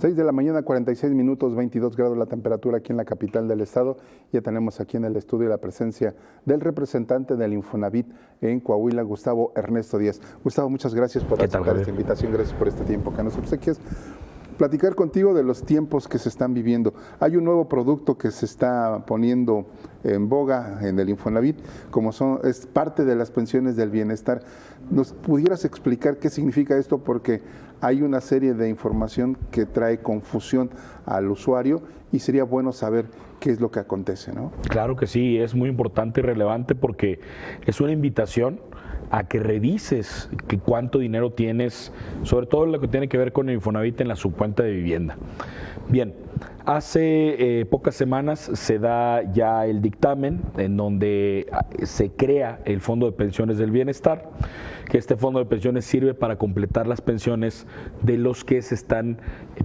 6 de la mañana, 46 minutos, 22 grados la temperatura aquí en la capital del estado. Ya tenemos aquí en el estudio la presencia del representante del Infonavit en Coahuila, Gustavo Ernesto Díaz. Gustavo, muchas gracias por aceptar esta invitación, gracias por este tiempo que nos obsequias. Platicar contigo de los tiempos que se están viviendo. Hay un nuevo producto que se está poniendo en boga en el Infonavit, es parte de las pensiones del bienestar. ¿Nos pudieras explicar qué significa esto? Porque hay una serie de información que trae confusión al usuario y sería bueno saber qué es lo que acontece, ¿no? Claro que sí, es muy importante y relevante porque es una invitación a que revises cuánto dinero tienes, sobre todo lo que tiene que ver con el Infonavit en la subcuenta de vivienda. Bien, hace pocas semanas se da ya el dictamen en donde se crea el Fondo de Pensiones del Bienestar, que este fondo de pensiones sirve para completar las pensiones de los que se están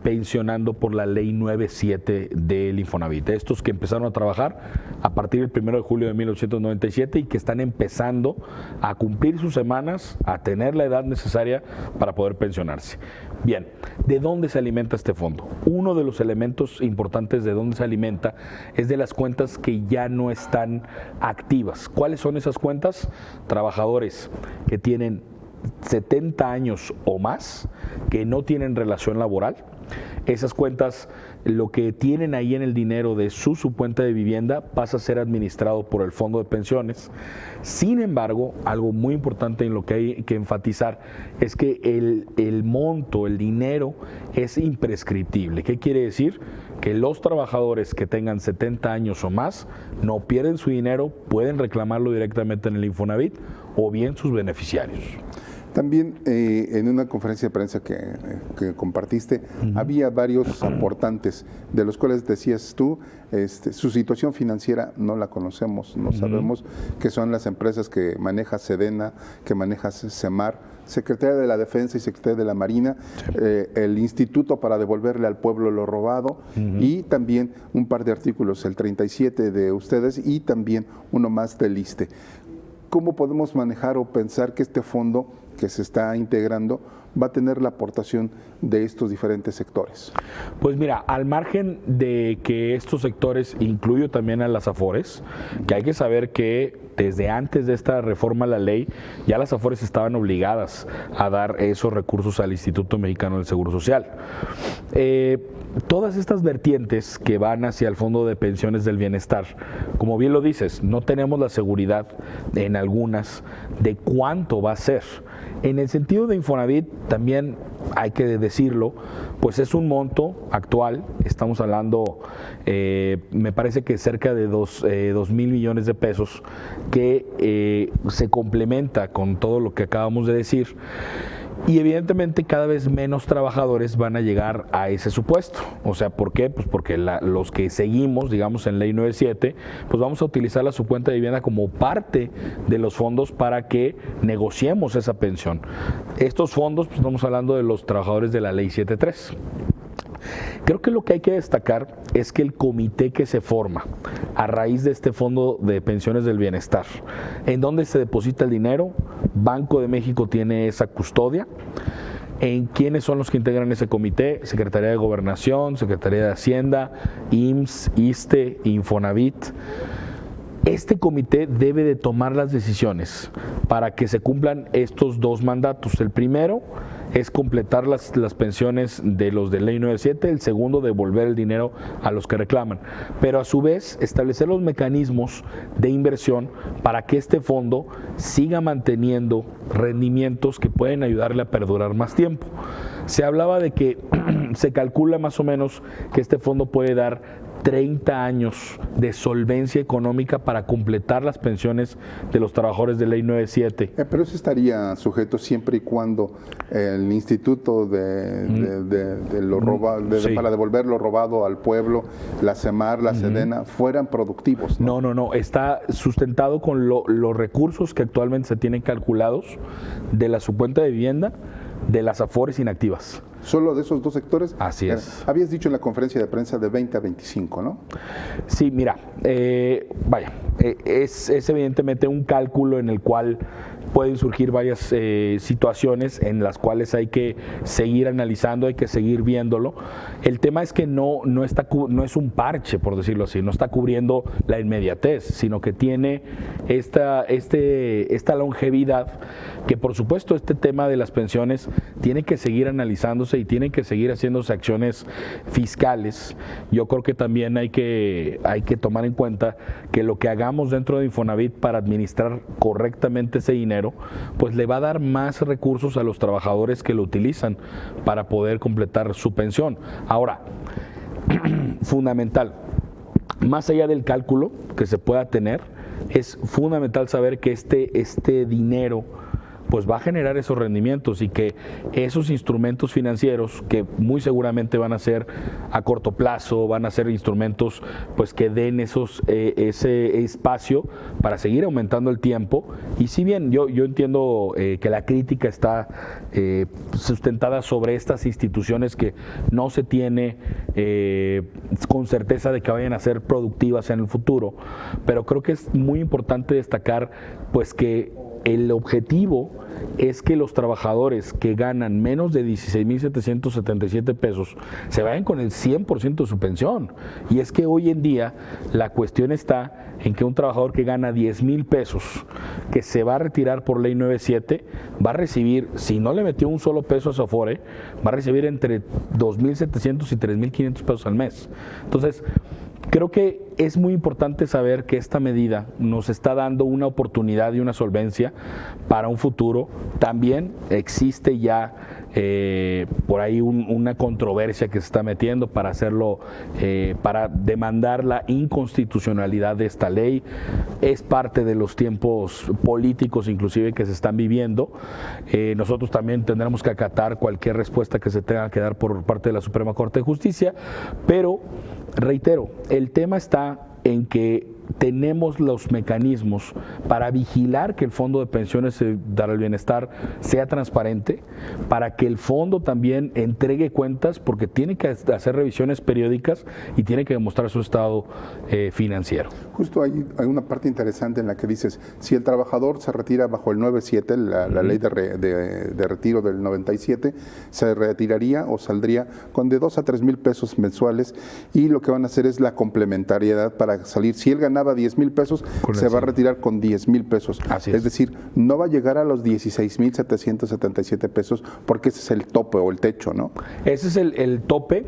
pensionando por la ley 97 del Infonavit. Estos que empezaron a trabajar a partir del 1 de julio de 1897 y que están empezando a cumplir sus semanas, a tener la edad necesaria para poder pensionarse. Bien, ¿de dónde se alimenta este fondo? Uno de los elementos importantes de dónde se alimenta es de las cuentas que ya no están activas. ¿Cuáles son esas cuentas? Trabajadores que tienen 70 años o más, que no tienen relación laboral. Esas cuentas, lo que tienen ahí en el dinero de su subcuenta de vivienda pasa a ser administrado por el fondo de pensiones. Sin embargo, algo muy importante en lo que hay que enfatizar es que el monto, el dinero es imprescriptible. ¿Qué quiere decir? Que los trabajadores que tengan 70 años o más no pierden su dinero, pueden reclamarlo directamente en el Infonavit o bien sus beneficiarios. También en una conferencia de prensa que compartiste, había varios aportantes, de los cuales decías tú, su situación financiera no la conocemos, no sabemos, que son las empresas que maneja Sedena, que maneja Semar, Secretaría de la Defensa y Secretaría de la Marina, el Instituto para devolverle al pueblo lo robado, y también un par de artículos, el 37 de ustedes y también uno más del ISSSTE. ¿Cómo podemos manejar o pensar que este fondo que se está integrando va a tener la aportación de estos diferentes sectores? Pues mira, al margen de que estos sectores, incluyo también a las AFORES, que hay que saber que desde antes de esta reforma a la ley, ya las AFORES estaban obligadas a dar esos recursos al Instituto Mexicano del Seguro Social. Todas estas vertientes que van hacia el Fondo de Pensiones del Bienestar, como bien lo dices, no tenemos la seguridad en algunas de cuánto va a ser. En el sentido de Infonavit, también hay que decirlo, pues es un monto actual, estamos hablando, me parece que cerca de 2,000 millones de pesos, que se complementa con todo lo que acabamos de decir. Y evidentemente cada vez menos trabajadores van a llegar a ese supuesto. O sea, ¿por qué? Pues porque los que seguimos, digamos, en Ley 97, pues vamos a utilizar la subcuenta de vivienda como parte de los fondos para que negociemos esa pensión. Estos fondos, pues estamos hablando de los trabajadores de la Ley 73. Creo que lo que hay que destacar es que el comité que se forma a raíz de este Fondo de Pensiones del Bienestar, en donde se deposita el dinero, Banco de México tiene esa custodia. ¿En quiénes son los que integran ese comité? Secretaría de Gobernación, Secretaría de Hacienda, IMSS, ISSSTE, Infonavit. Este comité debe de tomar las decisiones para que se cumplan estos dos mandatos. El primero es completar las pensiones de los de Ley 97, el segundo devolver el dinero a los que reclaman, pero a su vez establecer los mecanismos de inversión para que este fondo siga manteniendo rendimientos que pueden ayudarle a perdurar más tiempo. Se hablaba de que se calcula más o menos que este fondo puede dar 30 años de solvencia económica para completar las pensiones de los trabajadores de Ley 97. Pero eso estaría sujeto siempre y cuando el instituto para devolver lo robado al pueblo, la Semar, la Sedena, fueran productivos, ¿no? No, está sustentado con los recursos que actualmente se tienen calculados de la subcuenta de vivienda de las AFORES inactivas. Solo de esos dos sectores. Así es. Habías dicho en la conferencia de prensa de 20 a 25, ¿no? Sí, mira, es evidentemente un cálculo en el cual pueden surgir varias situaciones en las cuales hay que seguir analizando, hay que seguir viéndolo. El tema es que no es un parche, por decirlo así, no está cubriendo la inmediatez, sino que tiene esta longevidad, que por supuesto este tema de las pensiones tiene que seguir analizándose y tiene que seguir haciéndose acciones fiscales. Yo creo que también hay que tomar en cuenta que lo que hagamos dentro de Infonavit para administrar correctamente ese dinero, pues le va a dar más recursos a los trabajadores que lo utilizan para poder completar su pensión. Ahora, fundamental, más allá del cálculo que se pueda tener, es fundamental saber que este dinero pues va a generar esos rendimientos y que esos instrumentos financieros, que muy seguramente van a ser a corto plazo, van a ser instrumentos pues que den ese espacio para seguir aumentando el tiempo. Y si bien yo entiendo que la crítica está sustentada sobre estas instituciones que no se tiene con certeza de que vayan a ser productivas en el futuro, pero creo que es muy importante destacar pues que el objetivo es que los trabajadores que ganan menos de 16,777 pesos se vayan con el 100% de su pensión. Y es que hoy en día la cuestión está en que un trabajador que gana 10,000 pesos, que se va a retirar por ley 97, va a recibir, si no le metió un solo peso a su Afore, va a recibir entre 2,700 y 3,500 pesos al mes. Entonces, creo que es muy importante saber que esta medida nos está dando una oportunidad y una solvencia para un futuro. También existe ya por ahí una controversia que se está metiendo para hacerlo, para demandar la inconstitucionalidad de esta ley. Es parte de los tiempos políticos inclusive que se están viviendo. Nosotros también tendremos que acatar cualquier respuesta que se tenga que dar por parte de la Suprema Corte de Justicia, pero reitero, el tema está en que tenemos los mecanismos para vigilar que el Fondo de Pensiones para el Bienestar sea transparente, para que el fondo también entregue cuentas, porque tiene que hacer revisiones periódicas y tiene que demostrar su estado financiero. Justo hay una parte interesante en la que dices, si el trabajador se retira bajo el 97, la ley de retiro del 97, se retiraría o saldría con de 2 a 3 mil pesos mensuales, y lo que van a hacer es la complementariedad para salir. Si él ganaba 10,000 pesos, se va a retirar con 10,000 pesos. Es decir, no va a llegar a los 16,777 pesos, porque ese es el tope o el techo, ¿no? Ese es el tope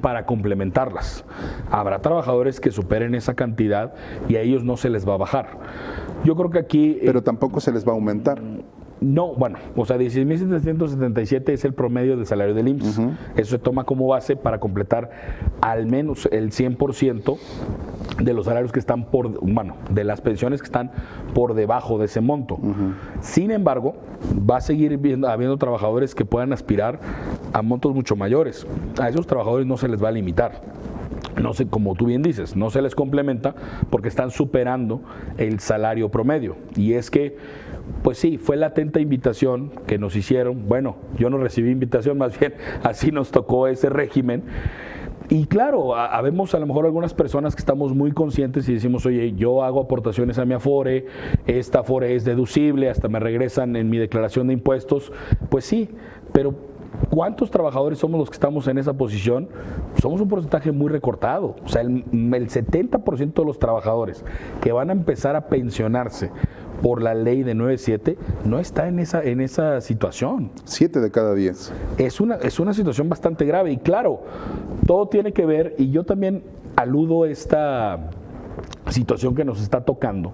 para complementarlas. Habrá trabajadores que superen esa cantidad y a ellos no se les va a bajar. Yo creo que aquí... Pero tampoco se les va a aumentar. No, bueno, o sea, 16,777 es el promedio del salario del IMSS. Eso se toma como base para completar al menos el 100% de los salarios que están de las pensiones que están por debajo de ese monto. Sin embargo, va a seguir habiendo trabajadores que puedan aspirar a montos mucho mayores. A esos trabajadores no se les va a limitar. No sé, como tú bien dices, no se les complementa porque están superando el salario promedio. Y es que, pues sí, fue la atenta invitación que nos hicieron. Bueno, yo no recibí invitación, más bien así nos tocó ese régimen. Y claro, habemos a lo mejor algunas personas que estamos muy conscientes y decimos, oye, yo hago aportaciones a mi Afore, esta Afore es deducible, hasta me regresan en mi declaración de impuestos. Pues sí, pero ¿cuántos trabajadores somos los que estamos en esa posición? Somos un porcentaje muy recortado. O sea, el 70% de los trabajadores que van a empezar a pensionarse por la ley de 97 no está en esa situación. 7 de cada 10. Es una situación bastante grave y claro, todo tiene que ver, y yo también aludo a esta situación que nos está tocando,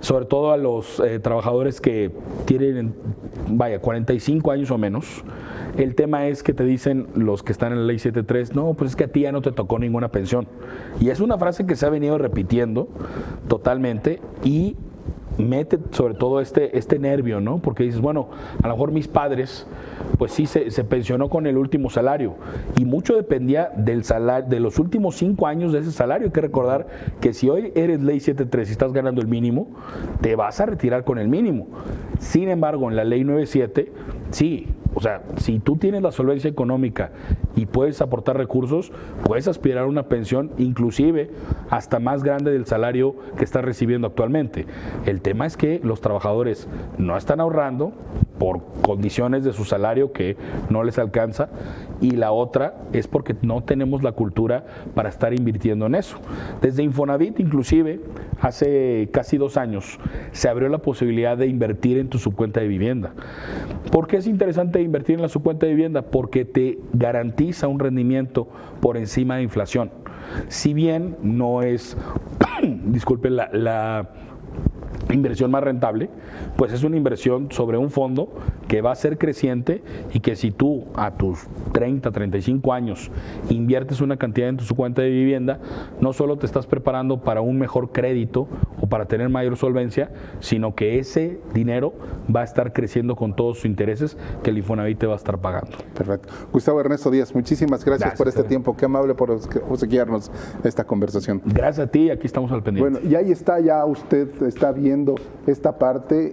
sobre todo a los trabajadores que tienen, 45 años o menos. El tema es que te dicen los que están en la ley 7.3, no, pues es que a ti ya no te tocó ninguna pensión. Y es una frase que se ha venido repitiendo totalmente y mete sobre todo este nervio, ¿no? Porque dices, bueno, a lo mejor mis padres, pues sí se pensionó con el último salario y mucho dependía del salario, de los últimos 5 años de ese salario. Hay que recordar que si hoy eres ley 7.3 y estás ganando el mínimo, te vas a retirar con el mínimo. Sin embargo, en la ley 9.7, sí, O sea, si tú tienes la solvencia económica y puedes aportar recursos, puedes aspirar a una pensión inclusive hasta más grande del salario que estás recibiendo actualmente. El tema es que los trabajadores no están ahorrando por condiciones de su salario que no les alcanza, y la otra es porque no tenemos la cultura para estar invirtiendo en eso. Desde Infonavit, inclusive, hace casi 2 años, se abrió la posibilidad de invertir en tu subcuenta de vivienda. ¿Por qué es interesante invertir en la subcuenta de vivienda? Porque te garantiza un rendimiento por encima de inflación. Si bien no es, disculpen, la inversión más rentable, pues es una inversión sobre un fondo que va a ser creciente, y que si tú a tus 30, 35 años inviertes una cantidad en tu cuenta de vivienda, no solo te estás preparando para un mejor crédito o para tener mayor solvencia, sino que ese dinero va a estar creciendo con todos sus intereses que el Infonavit te va a estar pagando. Perfecto. Gustavo Ernesto Díaz, muchísimas gracias por este tiempo. Qué amable por obsequiarnos esta conversación. Gracias a ti, aquí estamos al pendiente. Bueno, y ahí está, ya usted está viendo esta parte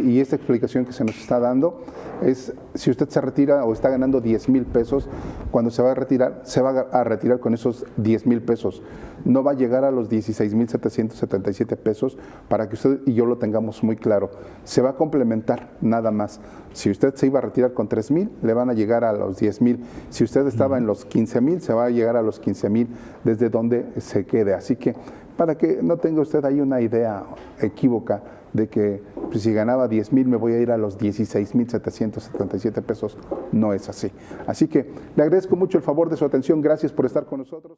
y esta explicación que se nos está dando. Es, si usted se retira o está ganando 10,000 pesos, cuando se va a retirar con esos 10,000 pesos. No va a llegar a los 16,777 pesos, para que usted y yo lo tengamos muy claro. Se va a complementar nada más. Si usted se iba a retirar con 3,000, le van a llegar a los 10,000. Si usted estaba en los 15,000, se va a llegar a los 15,000 desde donde se quede. Así que, para que no tenga usted ahí una idea equívoca de que pues, si ganaba 10,000 me voy a ir a los 16,777 pesos, no es así. Así que le agradezco mucho el favor de su atención, gracias por estar con nosotros.